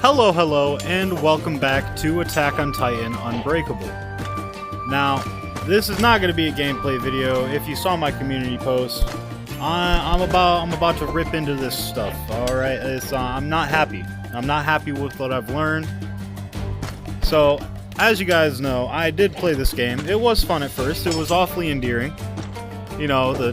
Hello, and welcome back to Attack on Titan Unbreakable. Now, this is not going to be a gameplay video. If you saw my community post, I'm about to rip into this stuff. All right, I'm not happy. I'm not happy with what I've learned. So, as you guys know, I did play this game. It was fun at first. It was awfully endearing. You know, the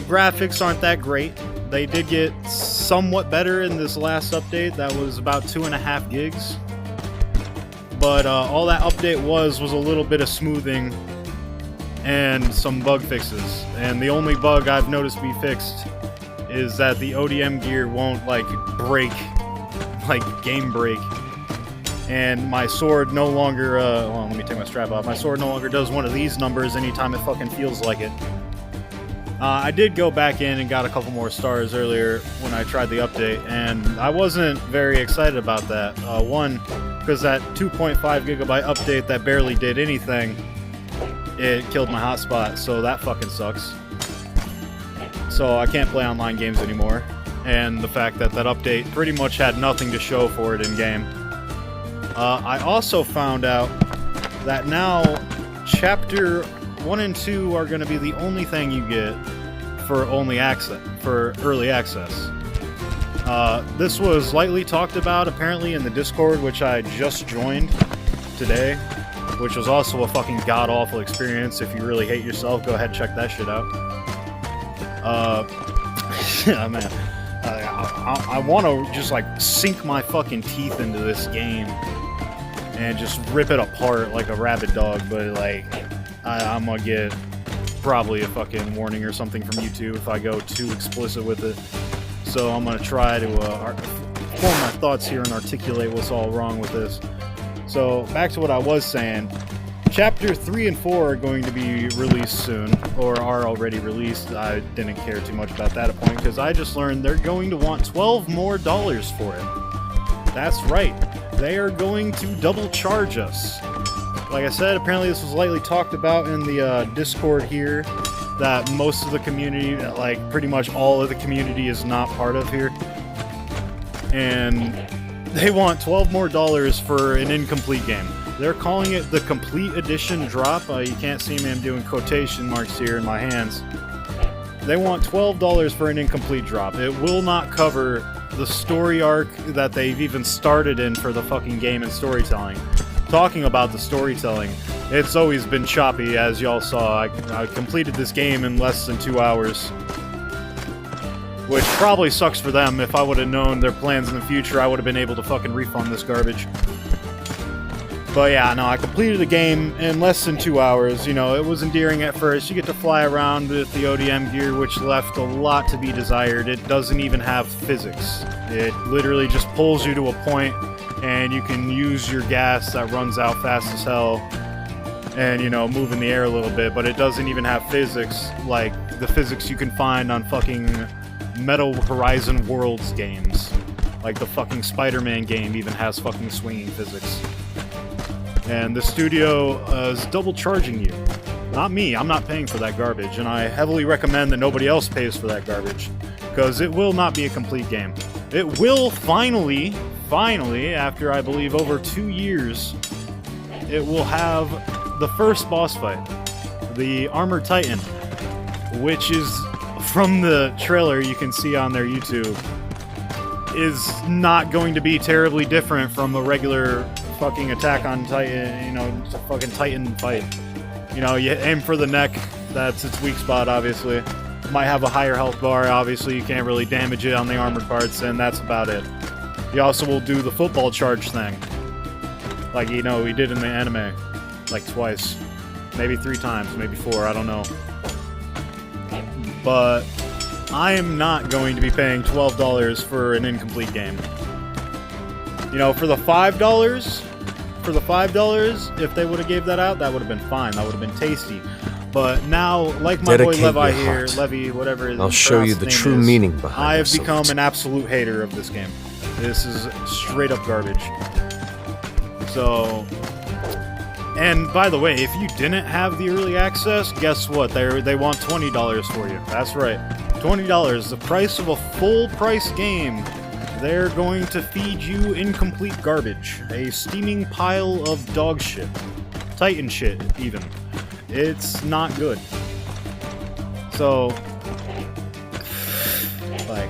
graphics aren't that great. They did get somewhat better in this last update. That was about 2.5 gigs. But all that update was a little bit of smoothing and some bug fixes. And the only bug I've noticed be fixed is that the ODM gear won't, break, game break. And my sword no longer, hold on, let me take my strap off. My sword no longer does one of these numbers anytime it fucking feels like it. I did go back in and got a couple more stars earlier when I tried the update, and I wasn't very excited about that. One, because that 2.5 gigabyte update that barely did anything, it killed my hotspot, so that fucking sucks. So I can't play online games anymore, and the fact that that update pretty much had nothing to show for it in-game. I also found out that now Chapter 1 and 2 are going to be the only thing you get for early access. This was lightly talked about apparently in the Discord, which I just joined today, which was also a fucking god-awful experience. If you really hate yourself, go ahead and check that shit out. Yeah, man. I want to just sink my fucking teeth into this game and just rip it apart like a rabid dog, but I'm gonna get probably a fucking warning or something from YouTube if I go too explicit with it. So I'm gonna try to form my thoughts here and articulate what's all wrong with this. So back to what I was saying. Chapter 3 and 4 are going to be released soon, or are already released. I didn't care too much about that point because I just learned they're going to want $12 more for it. That's right. They are going to double charge us. Like I said, apparently this was lightly talked about in the Discord here, that most of the community, pretty much all of the community is not part of here. And they want $12 more for an incomplete game. They're calling it the Complete Edition drop. You can't see me, I'm doing quotation marks here in my hands. They want $12 for an incomplete drop. It will not cover the story arc that they've even started in for the fucking game and storytelling. Talking about the storytelling, it's always been choppy, as y'all saw. I completed this game in less than 2 hours. Which probably sucks for them. If I would have known their plans in the future, I would have been able to fucking refund this garbage. But yeah, no, I completed the game in less than 2 hours. You know, it was endearing at first. You get to fly around with the ODM gear, which left a lot to be desired. It doesn't even have physics. It literally just pulls you to a point, and you can use your gas that runs out fast as hell and, you know, move in the air a little bit, but it doesn't even have physics like the physics you can find on fucking Metal Horizon Worlds games. Like the fucking Spider-Man game even has fucking swinging physics. And the studio is double charging you. Not me, I'm not paying for that garbage, and I heavily recommend that nobody else pays for that garbage, because it will not be a complete game. It will finally, after I believe over 2 years, it will have the first boss fight, the Armored Titan, which is, from the trailer you can see on their YouTube, is not going to be terribly different from a regular fucking Attack on Titan, you know, it's a fucking Titan fight. You know, you aim for the neck, that's its weak spot, obviously. Might have a higher health bar, obviously, you can't really damage it on the armored parts, and that's about it. You also will do the football charge thing. Like, you know, he did in the anime. Like twice. Maybe 3 times, maybe 4, I don't know. But I am not going to be paying $12 for an incomplete game. You know, for the $5, if they would have gave that out, that would have been fine. That would have been tasty. But now, like my boy Levi here, Levy, whatever it is, I'll show you the true meaning behind I have become an absolute hater of this game. This is straight up garbage. So, and by the way, if you didn't have the early access, guess what? They want $20 for you. That's right. $20, the price of a full price game they're going to feed you incomplete garbage. A steaming pile of dog shit. Titan shit, even. It's not good. So, like,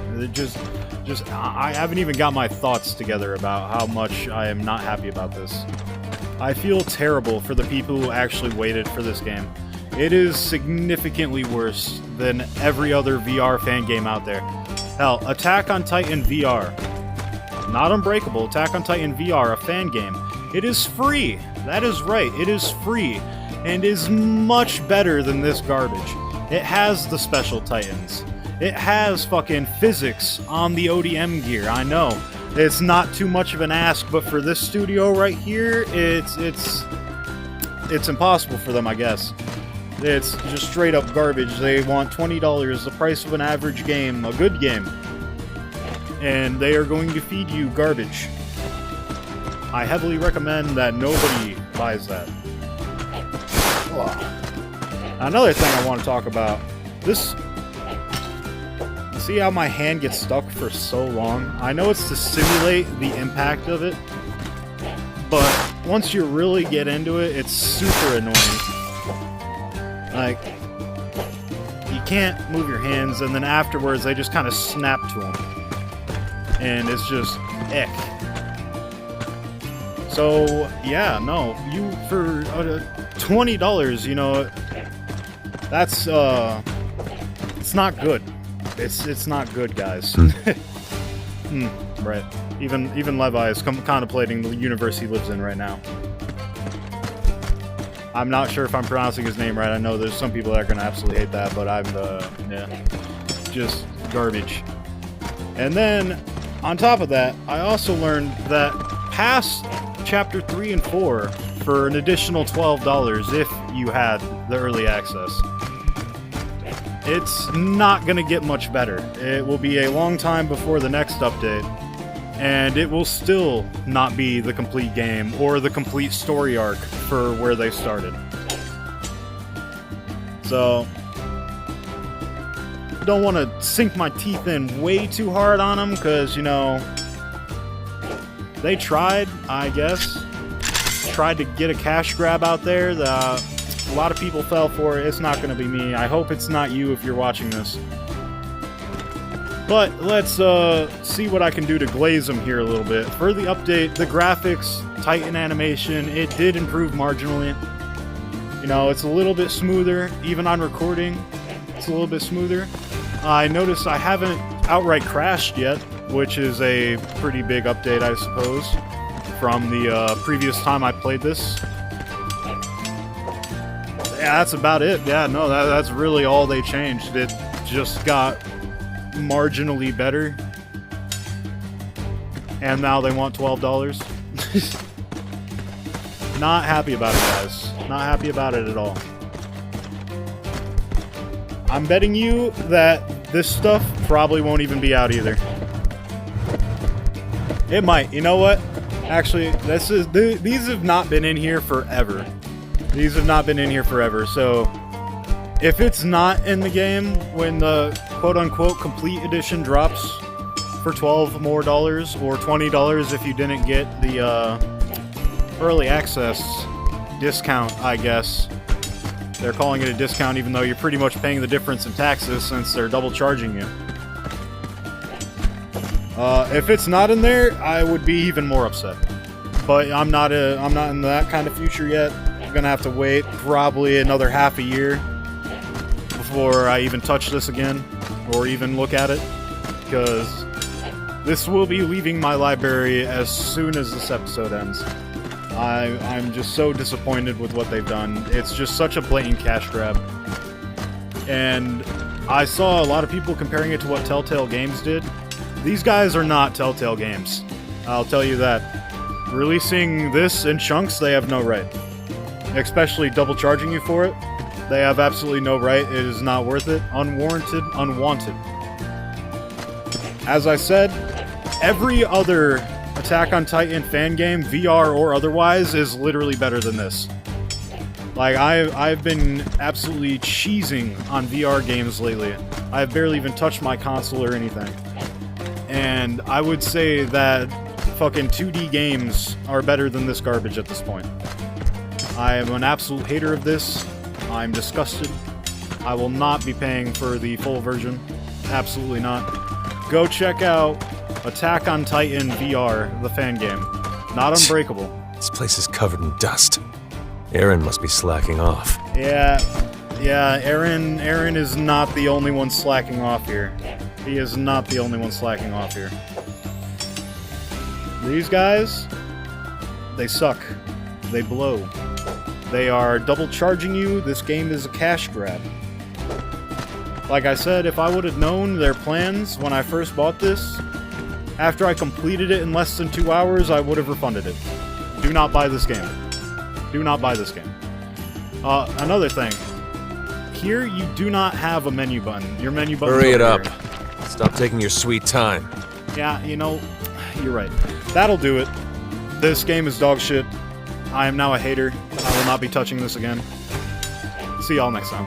I haven't even got my thoughts together about how much I am not happy about this. I feel terrible for the people who actually waited for this game. It is significantly worse than every other VR fan game out there. Hell, Attack on Titan VR. Not Unbreakable, Attack on Titan VR, a fan game. It is free. That is right, it is free. And is much better than this garbage. It has the special Titans. It has fucking physics on the ODM gear, I know. It's not too much of an ask, but for this studio right here, it's impossible for them, I guess. It's just straight up garbage. They want $20, the price of an average game, a good game. And they are going to feed you garbage. I heavily recommend that nobody buys that. Another thing I want to talk about. This... See how my hand gets stuck for so long? I know it's to simulate the impact of it, but once you really get into it, it's super annoying. Like, you can't move your hands, and then afterwards they just kind of snap to them. And it's just, ick. So, yeah, no, you, for $20, you know, that's, it's not good. It's not good, guys. Right. Even Levi is contemplating the universe he lives in right now. I'm not sure if I'm pronouncing his name right. I know there's some people that are going to absolutely hate that, but I'm, yeah. Just garbage. And then, on top of that, I also learned that past Chapter 3 and 4, for an additional $12 if you had the early access, it's not going to get much better. It will be a long time before the next update, and it will still not be the complete game or the complete story arc for where they started. So, don't want to sink my teeth in way too hard on them, because, you know, they tried, I guess. Tried to get a cash grab out there. A lot of people fell for it. It's not going to be me. I hope it's not you if you're watching this. But let's see what I can do to glaze them here a little bit. For the update, the graphics, Titan animation, it did improve marginally. You know, it's a little bit smoother. Even on recording, it's a little bit smoother. I noticed I haven't outright crashed yet, which is a pretty big update, I suppose, from the previous time I played this. Yeah, that's about it. Yeah, no, that's really all they changed. It just got marginally better. And now they want $12. Not happy about it, guys. Not happy about it at all. I'm betting you that this stuff probably won't even be out either. It might. You know what? Actually, these have not been in here forever. These have not been in here forever, so if it's not in the game when the quote-unquote complete edition drops for $12 more or $20 if you didn't get the early access discount, I guess. They're calling it a discount even though you're pretty much paying the difference in taxes since they're double charging you. If it's not in there, I would be even more upset. But I'm not in that kind of future yet. I'm gonna have to wait probably another half a year before I even touch this again or even look at it, because this will be leaving my library as soon as this episode ends. I'm just so disappointed with what they've done. It's just such a blatant cash grab. And I saw a lot of people comparing it to what Telltale Games did. These guys are not Telltale Games. I'll tell you that. Releasing this in chunks, they have no right. Especially double charging you for it. They have absolutely no right. It is not worth it. Unwarranted, unwanted. As I said, every other Attack on Titan fan game, VR or otherwise, is literally better than this. Like, I've been absolutely cheesing on VR games lately. I've barely even touched my console or anything. And I would say that fucking 2D games are better than this garbage at this point. I am an absolute hater of this. I'm disgusted. I will not be paying for the full version. Absolutely not. Go check out Attack on Titan VR, the fan game. Not Unbreakable. This place is covered in dust. Aaron must be slacking off. Yeah, Aaron is not the only one slacking off here. He is not the only one slacking off here. These guys, they suck. They blow. They are double charging you. This game is a cash grab. Like I said, if I would have known their plans when I first bought this, after I completed it in less than 2 hours, I would have refunded it. Do not buy this game. Do not buy this game. Another thing. Here, you do not have a menu button. Your menu button. Hurry it up. Stop taking your sweet time. Yeah, you know, you're right. That'll do it. This game is dog shit. I am now a hater. I will not be touching this again. See y'all next time.